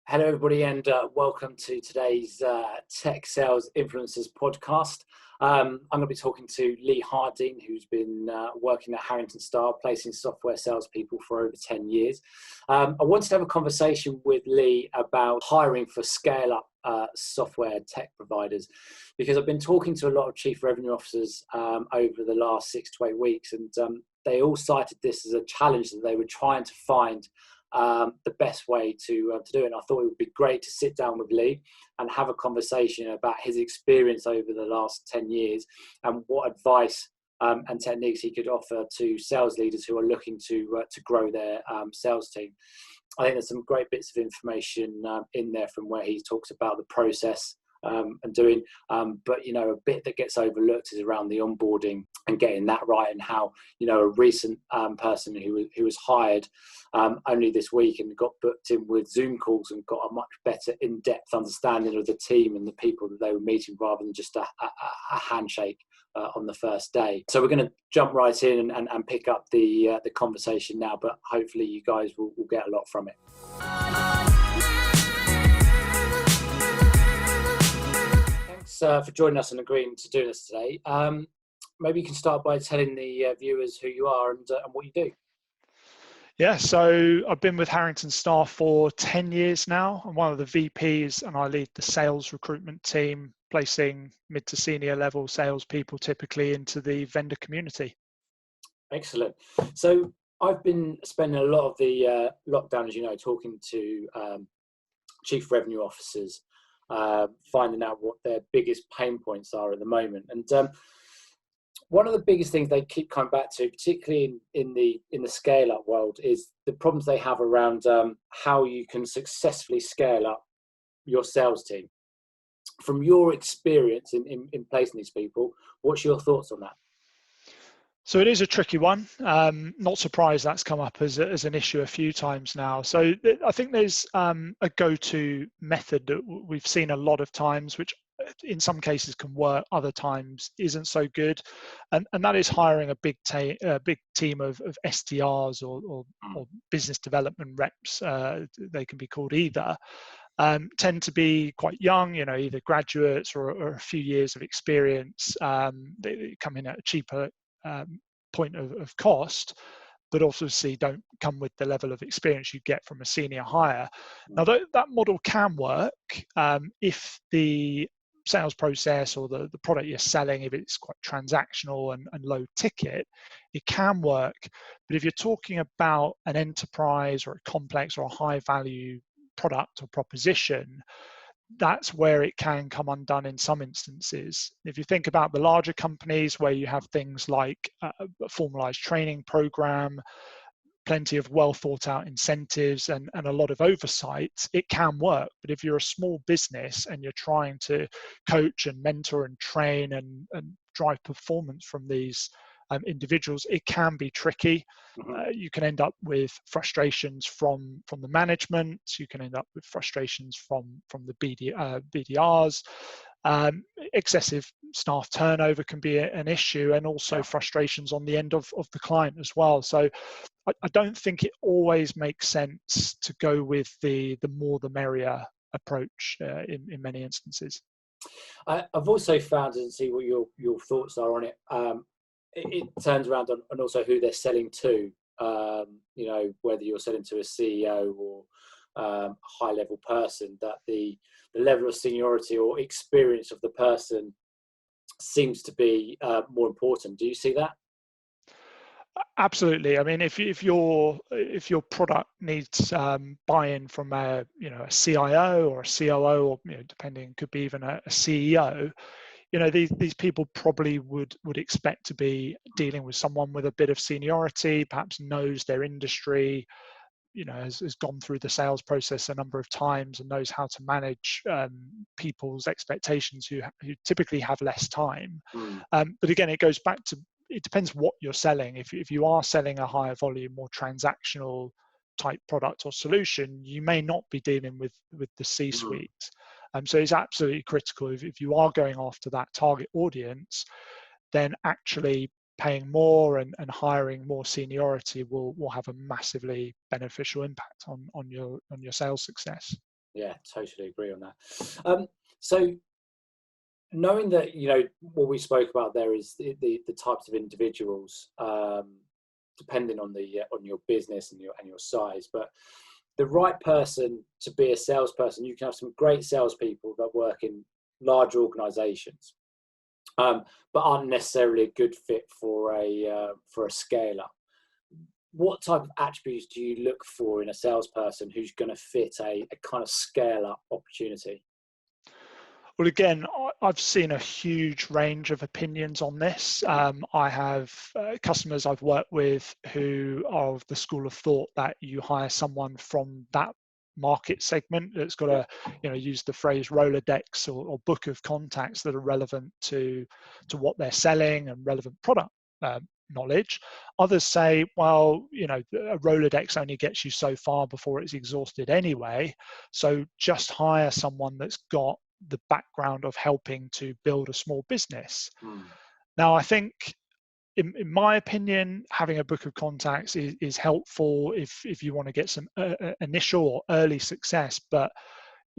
Hello, everybody, and welcome to today's Tech Sales Influencers podcast. I'm going to be talking to Lee Harding, who's been working at Harrington Starr, placing software salespeople for over 10 years. I wanted to have a conversation with Lee about hiring for scale-up software tech providers, because I've been talking to a lot of chief revenue officers over the last 6 to 8 weeks, and they all cited this as a challenge that they were trying to find the best way to do it. And I thought it would be great to sit down with Lee and have a conversation about his experience over the last 10 years and what advice and techniques he could offer to sales leaders who are looking to grow their sales team. I think there's some great bits of information in there from where he talks about the process and doing, but a bit that gets overlooked is around the onboarding and getting that right, and how a recent person who was hired only this week and got booked in with Zoom calls and got a much better in-depth understanding of the team and the people that they were meeting, rather than just a handshake on the first day. So we're going to jump right in and pick up the conversation now, but hopefully you guys will get a lot from it. Thanks for joining us and agreeing to do this today. Maybe you can start by telling the viewers who you are and what you do. Yeah, so I've been with Harrington Starr for 10 years now. I'm one of the VPs and I lead the sales recruitment team, placing mid to senior level salespeople typically into the vendor community. Excellent. So I've been spending a lot of the lockdown, as you know, talking to chief revenue officers, finding out what their biggest pain points are at the moment. And one of the biggest things they keep coming back to, particularly in the scale-up world, is the problems they have around how you can successfully scale up your sales team. From your experience in placing these people, what's your thoughts on that? So it is a tricky one. Not surprised that's come up as an issue a few times now. So I think there's a go-to method that we've seen a lot of times, which in some cases can work, other times isn't so good, and that is hiring a big team of SDRs or business development reps. They can be called either. Tend to be quite young, either graduates or a few years of experience. They come in at a cheaper point of cost, but obviously don't come with the level of experience you get from a senior hire. Now that model can work if the sales process or the product you're selling, if it's quite transactional and low ticket, it can work. But if you're talking about an enterprise or a complex or a high value product or proposition, that's where it can come undone in some instances. If you think about the larger companies where you have things like a formalized training program, plenty of well thought out incentives and a lot of oversight, it can work. But if you're a small business and you're trying to coach and mentor and train and drive performance from these individuals, it can be tricky. You can end up with frustrations from the management. You can end up with frustrations from the BDRs. Excessive staff turnover can be an issue, and also frustrations on the end of the client as well. So I don't think it always makes sense to go with the more the merrier approach in many instances. I've also found, and see what your thoughts are on it, it turns around on also who they're selling to, whether you're selling to a CEO or a high level person, that the level of seniority or experience of the person seems to be more important. Do you see that? Absolutely. I mean, if your product needs buy-in from a CIO or a COO, or depending, could be even a CEO, these people probably would expect to be dealing with someone with a bit of seniority, perhaps knows their industry, has gone through the sales process a number of times and knows how to manage people's expectations who typically have less time. But again, it goes back to, it depends what you're selling. If you are selling a higher volume, more transactional type product or solution, you may not be dealing with the C-suite. So it's absolutely critical, if you are going after that target audience, then actually paying more and hiring more seniority will have a massively beneficial impact on your sales success. Yeah, totally agree on that. So knowing that, what we spoke about there is the types of individuals, depending on on your business and your size, but the right person to be a salesperson, you can have some great salespeople that work in large organizations, but aren't necessarily a good fit for a scale up. What type of attributes do you look for in a salesperson who's going to fit a kind of scale up opportunity? Well, again, I've seen a huge range of opinions on this. I have customers I've worked with who are of the school of thought that you hire someone from that market segment that's got to, use the phrase Rolodex or book of contacts that are relevant to what they're selling and relevant product knowledge. Others say, well, a Rolodex only gets you so far before it's exhausted anyway. So just hire someone that's got the background of helping to build a small business. Now, I think, in my opinion, having a book of contacts is helpful if you want to get some initial or early success. But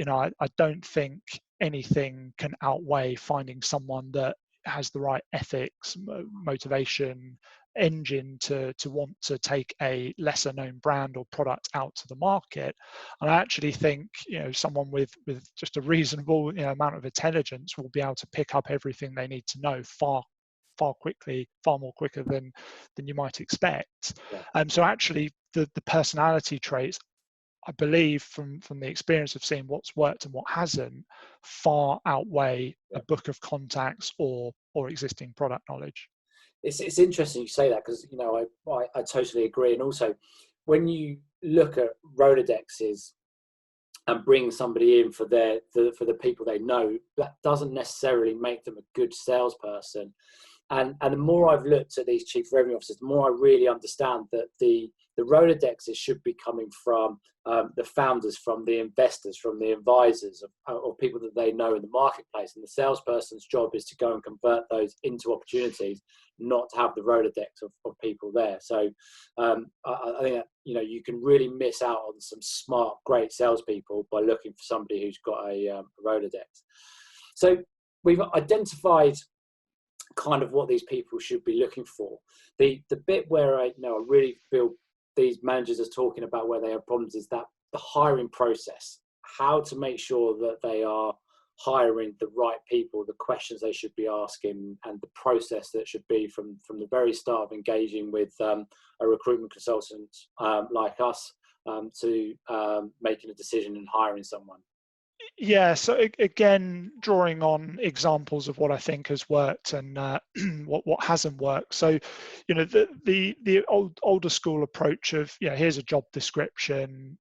I don't think anything can outweigh finding someone that has the right ethics, motivation, engine to want to take a lesser known brand or product out to the market. And I actually think someone with just a reasonable amount of intelligence will be able to pick up everything they need to know far more quicker than you might expect. So actually the personality traits, I believe, from the experience of seeing what's worked and what hasn't, far outweigh a book of contacts or existing product knowledge. It's interesting you say that, because I totally agree. And also, when you look at Rolodexes and bring somebody in for the people they know, that doesn't necessarily make them a good salesperson. And the more I've looked at these chief revenue officers, the more I really understand that the Rolodexes should be coming from the founders, from the investors, from the advisors, or people that they know in the marketplace. And the salesperson's job is to go and convert those into opportunities, not to have the Rolodex of people there. So I think that, you can really miss out on some smart, great salespeople by looking for somebody who's got a Rolodex. So we've identified kind of what these people should be looking for. The bit where I really feel these managers are talking about where they have problems is that the hiring process, how to make sure that they are hiring the right people, the questions they should be asking, and the process that should be from the very start of engaging with a recruitment consultant like us to making a decision and hiring someone. Yeah, so again, drawing on examples of what I think has worked and what hasn't worked. So, the older school approach of, here's a job description,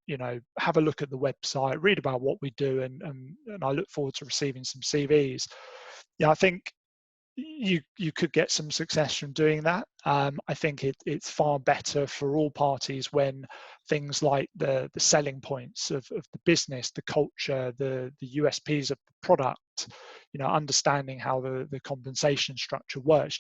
have a look at the website, read about what we do, and I look forward to receiving some CVs. Yeah, I think you could get some success from doing that. I think it's far better for all parties when things like the selling points of the business, the culture, the USPs of the product, understanding how the compensation structure works.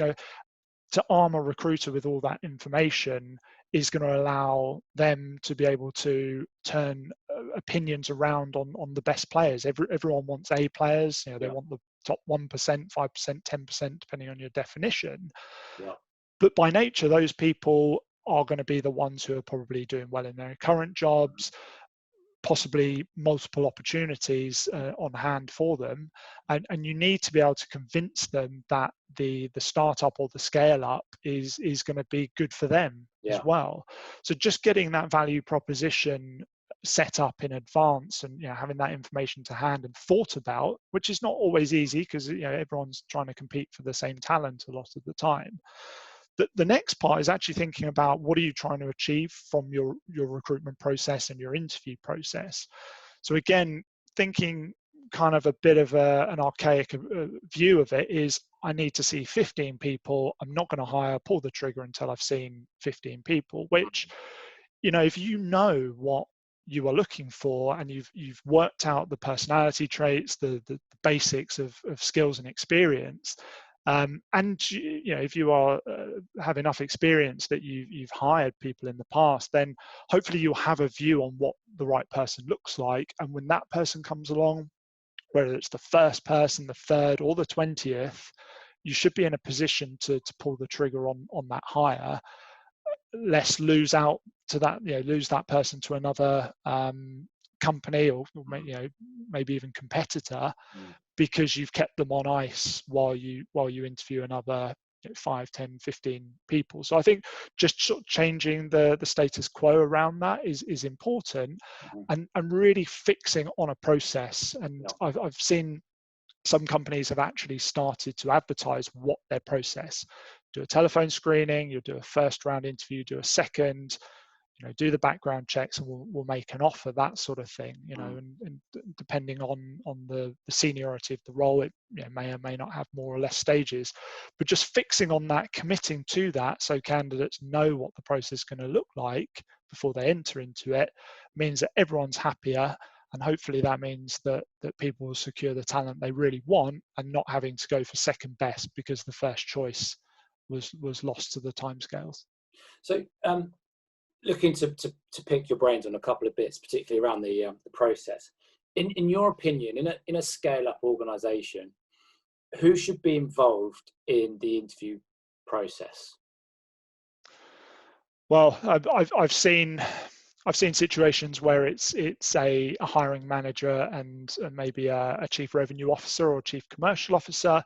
To arm a recruiter with all that information is going to allow them to be able to turn opinions around on the best players. Everyone wants A players. They want the top 1%, 5%, 10%, depending on your definition. But by nature, those people are going to be the ones who are probably doing well in their current jobs, possibly multiple opportunities on hand for them, and you need to be able to convince them that the startup or the scale up is going to be good for them as well. So just getting that value proposition set up in advance and having that information to hand and thought about, which is not always easy because everyone's trying to compete for the same talent a lot of the time. The next part is actually thinking about what are you trying to achieve from your recruitment process and your interview process. So again, thinking kind of a bit of an archaic view of it is, I need to see 15 people. I'm not going to pull the trigger until I've seen 15 people, which, if you know what you are looking for and you've worked out the personality traits, the basics of skills and experience, And if you are have enough experience that you've hired people in the past, then hopefully you'll have a view on what the right person looks like. And when that person comes along, whether it's the first person, the third, or the 20th, you should be in a position to pull the trigger on that hire, less lose out to that, lose that person to another company, or maybe even competitor, because you've kept them on ice while you interview another 5, 10, 15 people. So I think just sort of changing the status quo around that is important, and really fixing on a process. And I've seen some companies have actually started to advertise what their process. Do a telephone screening, you'll do a first round interview, do a second, do the background checks, and we'll make an offer, that sort of thing. And depending on the seniority of the role, it may or may not have more or less stages. But just fixing on that, committing to that, so candidates know what the process is going to look like before they enter into it, means that everyone's happier. And hopefully that means that people will secure the talent they really want, and not having to go for second best because the first choice was lost to the timescales. So looking to pick your brains on a couple of bits, particularly around the process. In your opinion, in a scale-up organisation, who should be involved in the interview process? Well, I've seen situations where it's a hiring manager and maybe a chief revenue officer or chief commercial officer.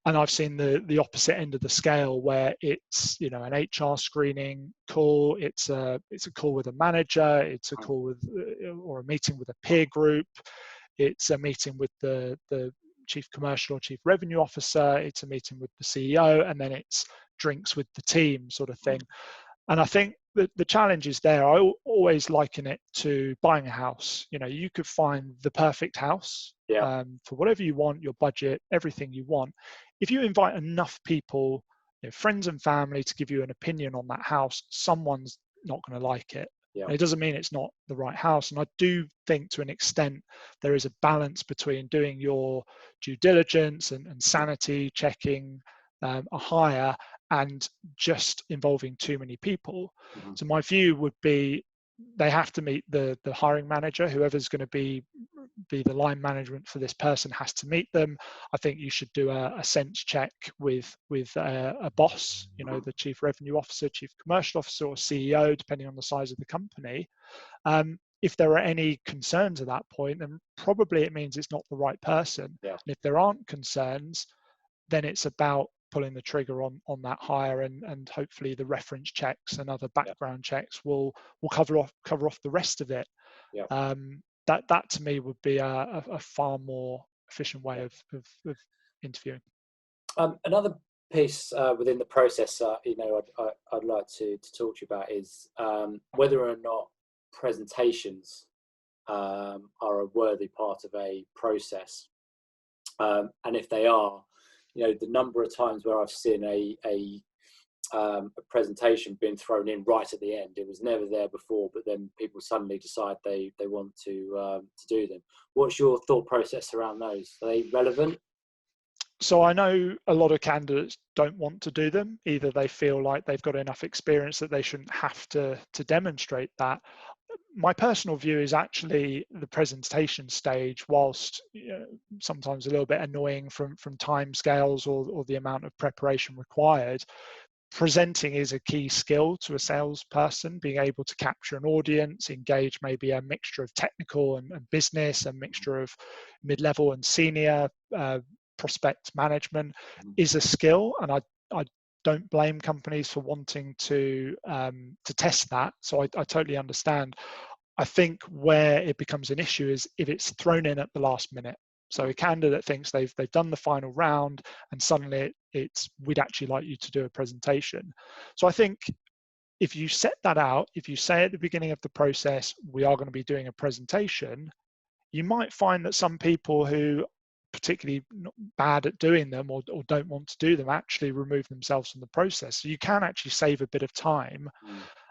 And I've seen the opposite end of the scale, where it's an HR screening call, it's a call with a manager, it's a call with or a meeting with a peer group, it's a meeting with the chief commercial or chief revenue officer, it's a meeting with the CEO, and then it's drinks with the team, sort of thing. And I think the challenge is there. I always liken it to buying a house. You could find the perfect house for whatever you want, your budget, everything you want. If you invite enough people, friends and family, to give you an opinion on that house, someone's not going to like it. And it doesn't mean it's not the right house. And I do think, to an extent, there is a balance between doing your due diligence and sanity checking a hire, and just involving too many people. So my view would be they have to meet the hiring manager. Whoever's going to be the line management for this person has to meet them. I think you should do a sense check with a boss, the chief revenue officer, chief commercial officer, or CEO, depending on the size of the company. If there are any concerns at that point, then probably it means it's not the right person. And if there aren't concerns, then it's about pulling the trigger on that hire, and hopefully the reference checks and other background checks will cover off the rest of it. That to me would be a far more efficient way of interviewing. Another piece within the process, I'd like to talk to you about is whether or not presentations are a worthy part of a process, and if they are, the number of times where I've seen a presentation being thrown in right at the end. It was never there before, but then people suddenly decide they want to do them. What's your thought process around those? Are they relevant? So I know a lot of candidates don't want to do them. Either they feel like they've got enough experience that they shouldn't have to demonstrate that. My personal view is actually the presentation stage, whilst sometimes a little bit annoying from time scales or the amount of preparation required, presenting is a key skill to a salesperson. Being able to capture an audience, engage maybe a mixture of technical and business, a mixture of mid-level and senior prospect management is a skill, and I don't blame companies for wanting to test that. So I totally understand. I think where it becomes an issue is if it's thrown in at the last minute. So a candidate thinks they've done the final round, and suddenly it's we'd actually like you to do a presentation. So I think if you set that out, if you say at the beginning of the process, we are going to be doing a presentation, you might find that some people who particularly bad at doing them or don't want to do them actually remove themselves from the process. So you can actually save a bit of time.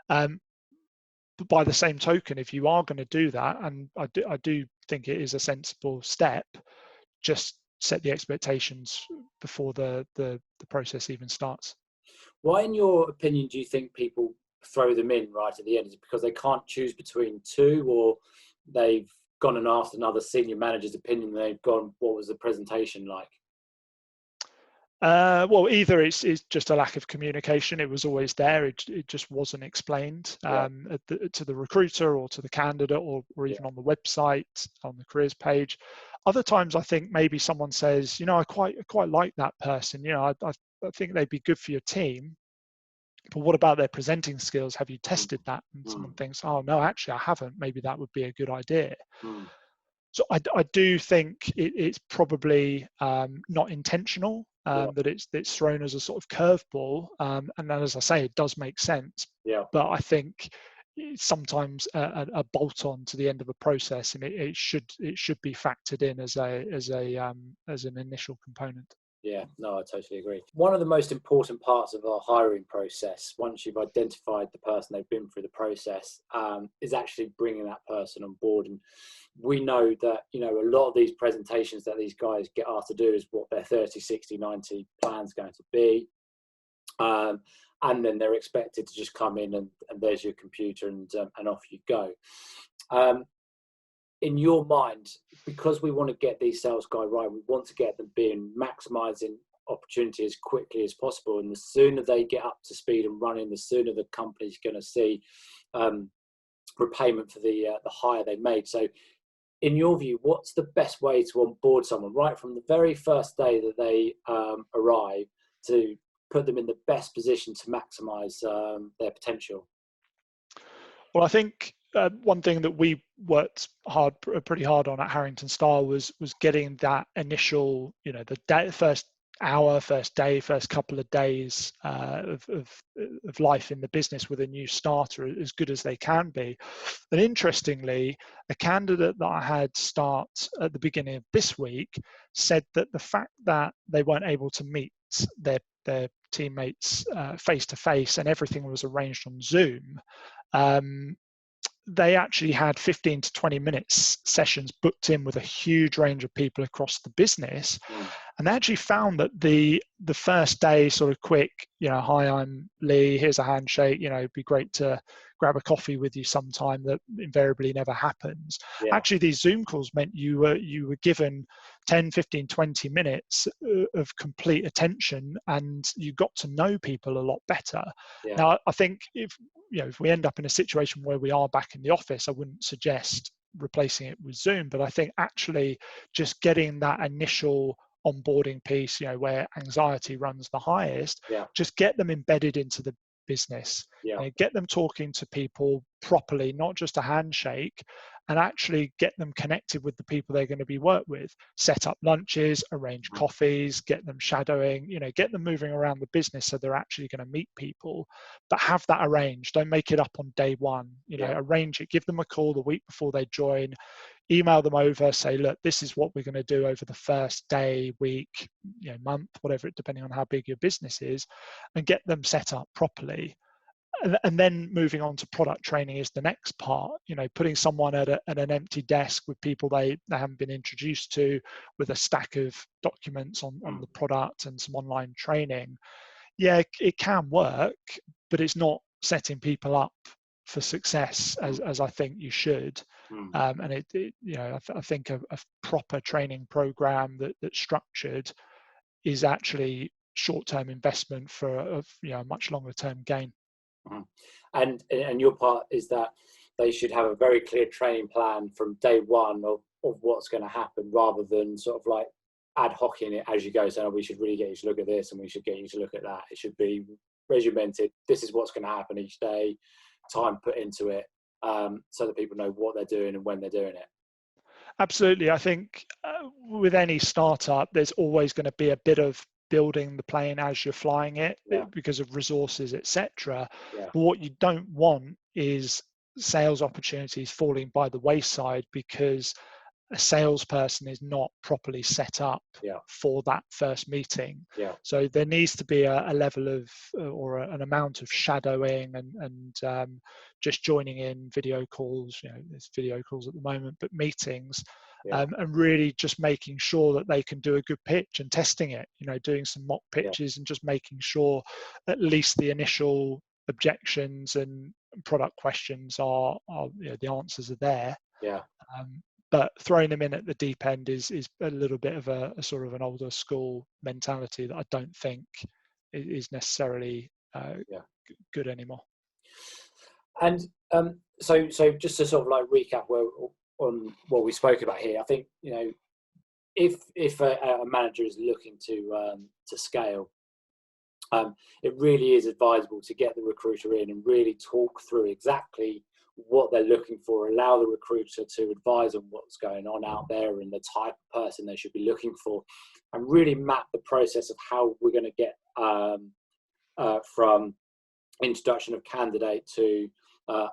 But by the same token, if you are going to do that, and I do think it is a sensible step, just set the expectations before the process even starts. Why, in your opinion, do you think people throw them in right at the end? Is it because they can't choose between two, or they've gone and asked another senior manager's opinion and they've gone, what was the presentation like? Well, either it's just a lack of communication. It was always there. It just wasn't explained to the recruiter or to the candidate, or even on the website, on the careers page. Other times, I think maybe someone says, I quite like that person. I think they'd be good for your team. But what about their presenting skills? Have you tested that? And someone thinks, oh no, actually I haven't. Maybe that would be a good idea. So I do think it's probably not intentional, that it's thrown as a sort of curveball, and then, as I say, it does make sense. But I think it's sometimes a bolt-on to the end of a process, and it should be factored in as an initial component. Yeah, no, I totally agree. One of the most important parts of our hiring process, once you've identified the person, they've been through the process, is actually bringing that person on board. And we know that, a lot of these presentations that these guys get asked to do is what their 30, 60, 90 plan's going to be. And then they're expected to just come in and there's your computer and off you go. In your mind, because we want to get these sales guys right, we want to get them being maximising opportunity as quickly as possible. And the sooner they get up to speed and running, the sooner the company's going to see repayment for the hire they made. So in your view, what's the best way to onboard someone right from the very first day that they arrive to put them in the best position to maximise their potential? Well, I think one thing that we worked pretty hard on at Harrington Starr was getting that initial, the first hour, first day, first couple of days of life in the business with a new starter as good as they can be. And interestingly, a candidate that I had start at the beginning of this week said that the fact that they weren't able to meet their teammates face to face and everything was arranged on Zoom, they actually had 15 to 20 minutes sessions booked in with a huge range of people across the business. And they actually found that the first day sort of quick, hi, I'm Lee, here's a handshake, it'd be great to grab a coffee with you sometime, that invariably never happens. Actually, these Zoom calls meant you were given 10, 15, 20 minutes of complete attention, and you got to know people a lot better. Now, I think if we end up in a situation where we are back in the office, I wouldn't suggest replacing it with Zoom, but I think actually just getting that initial onboarding piece, where anxiety runs the highest, just get them embedded into the business, get them talking to people properly, not just a handshake, and actually get them connected with the people they're going to be worked with, set up lunches, arrange coffees, get them shadowing, get them moving around the business so they're actually going to meet people, but have that arranged. Don't make it up on day one, arrange it, give them a call the week before they join, email them over, say, look, this is what we're going to do over the first day, week, month, whatever, depending on how big your business is, and get them set up properly. And then moving on to product training is the next part, putting someone at an empty desk with people they haven't been introduced to, with a stack of documents on the product and some online training. Yeah, it can work, but it's not setting people up for success as I think you should. And I think a proper training program that's structured is actually short-term investment for a much longer-term gain. And your part is that they should have a very clear training plan from day one of what's going to happen, rather than sort of like ad hocing it as you go, saying, we should really get you to look at this and we should get you to look at that. It should be regimented. This is what's going to happen each day, time put into it, so that people know what they're doing and when they're doing it. Absolutely. I think with any startup, there's always going to be a bit of building the plane as you're flying it, because of resources, etc. But what you don't want is sales opportunities falling by the wayside because a salesperson is not properly set up for that first meeting. So there needs to be a level of or an amount of shadowing and just joining in video calls. There's video calls at the moment, but meetings and really just making sure that they can do a good pitch and testing it, doing some mock pitches and just making sure at least the initial objections and product questions are the answers are there. But throwing them in at the deep end is a little bit of a sort of an older school mentality that I don't think is necessarily good anymore. And so just to sort of like recap on what we spoke about here, I think if a manager is looking to scale, it really is advisable to get the recruiter in and really talk through exactly what they're looking for, allow the recruiter to advise on what's going on out there and the type of person they should be looking for, and really map the process of how we're going to get from introduction of candidate to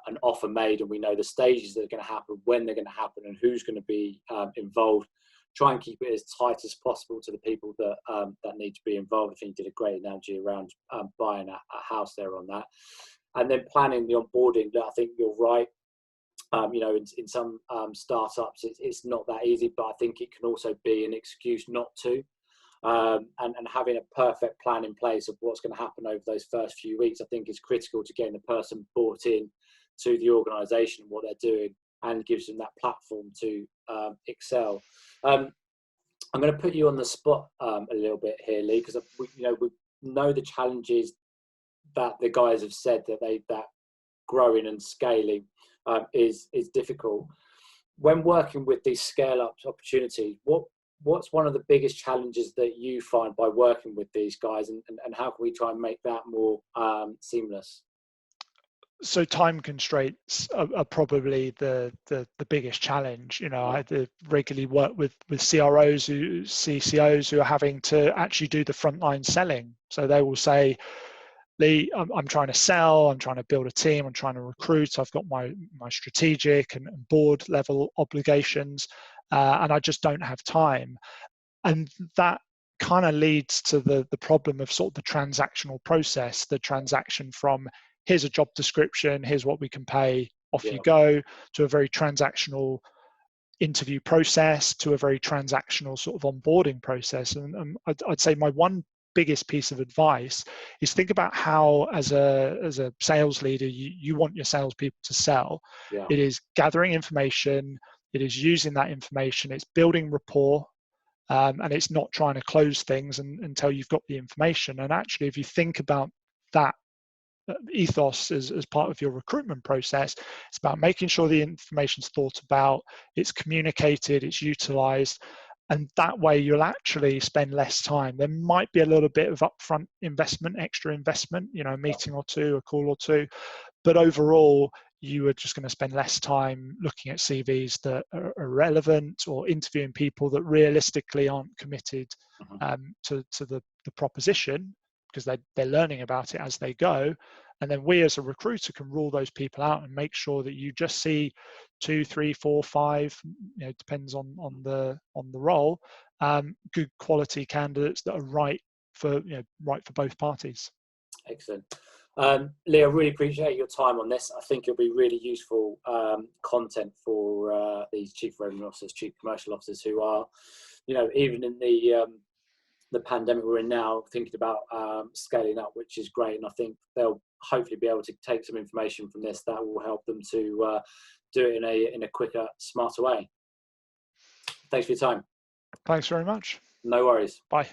an offer made, and we know the stages that are going to happen, when they're going to happen, and who's going to be involved. Try and keep it as tight as possible to the people that need to be involved. I think you did a great analogy around buying a house there on that. And then planning the onboarding. I think you're right. In some startups, it's not that easy, but I think it can also be an excuse not to. And having a perfect plan in place of what's going to happen over those first few weeks, I think is critical to getting the person bought in to the organisation and what they're doing, and gives them that platform to excel. I'm going to put you on the spot a little bit here, Lee, because we know the challenges that the guys have said that growing and scaling is difficult. When working with these scale up opportunities, what's one of the biggest challenges that you find by working with these guys, and how can we try and make that more seamless? So time constraints are probably the biggest challenge. I regularly work with CROs, CCOs who are having to actually do the frontline selling. So they will say, Lee, I'm trying to sell, I'm trying to build a team, I'm trying to recruit, I've got my strategic and board level obligations, and I just don't have time. And that kind of leads to the problem of sort of the transactional process, the transaction from here's a job description, here's what we can pay, off you go, to a very transactional interview process, to a very transactional sort of onboarding process. And I'd say my one biggest piece of advice is think about how, as a sales leader, you want your salespeople to sell. It is gathering information, it is using that information, it's building rapport, and it's not trying to close things until you've got the information. And actually, if you think about that ethos as part of your recruitment process, it's about making sure the information's thought about, it's communicated, it's utilized, and that way you'll actually spend less time. There might be a little bit of upfront investment, extra investment, a meeting or two, a call or two, but overall you are just going to spend less time looking at CVs that are irrelevant, or interviewing people that realistically aren't committed to the proposition, because they're learning about it as they go. And then we as a recruiter can rule those people out and make sure that you just see 2, 3, 4, 5, depends on the role, good quality candidates that are right for both parties. Excellent. Lee, I really appreciate your time on this. I think it'll be really useful content for these chief revenue officers, chief commercial officers who are, even in the pandemic we're in now, thinking about scaling up, which is great. And I think they'll hopefully be able to take some information from this that will help them to do it in a quicker, smarter way. Thanks for your time. Thanks very much. No worries. Bye.